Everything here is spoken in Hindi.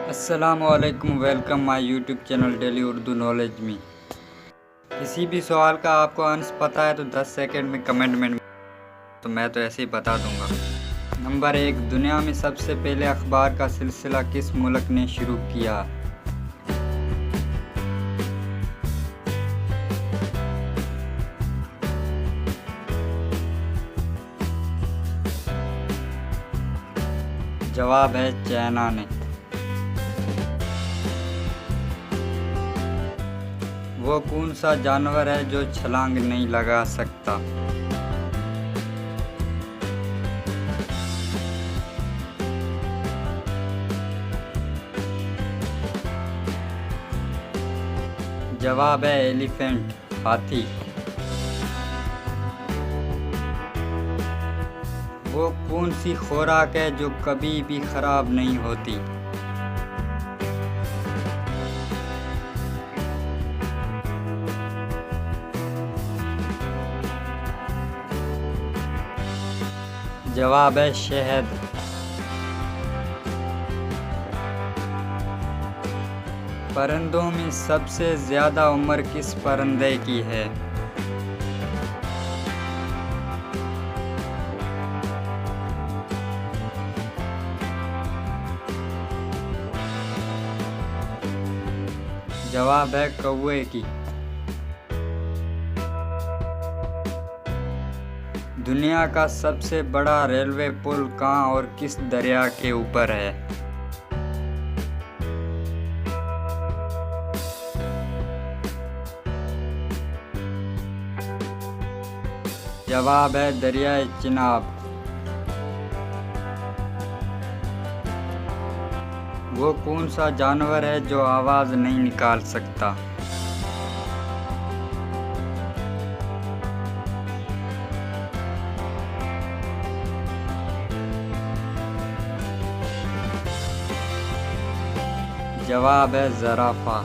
अस्सलामुअलैकुम, welcome my YouTube channel daily Urdu knowledge में। किसी भी सवाल का आपको आंसर पता है तो 10 सेकंड में कमेंट में तो मैं तो ऐसे ही बता दूंगा। नंबर 1, दुनिया में सबसे पहले अखबार का सिलसिला किस मुल्क ने शुरू किया? जवाब है चाइना ने। वो कौन सा जानवर है जो छलांग नहीं लगा सकता? जवाब है एलिफेंट, हाथी। वो कौन सी खुराक है जो कभी भी खराब नहीं होती? जवाब है शहद। परिंदों में सबसे ज़्यादा उम्र किस परिंदे की है? जवाब है कौवे की। दुनिया का सबसे बड़ा रेलवे पुल कहाँ और किस दरिया के ऊपर है? जवाब है दरियाए चिनाब। वो कौन सा जानवर है जो आवाज़ नहीं निकाल सकता? जवाब है ज़राफ़ा।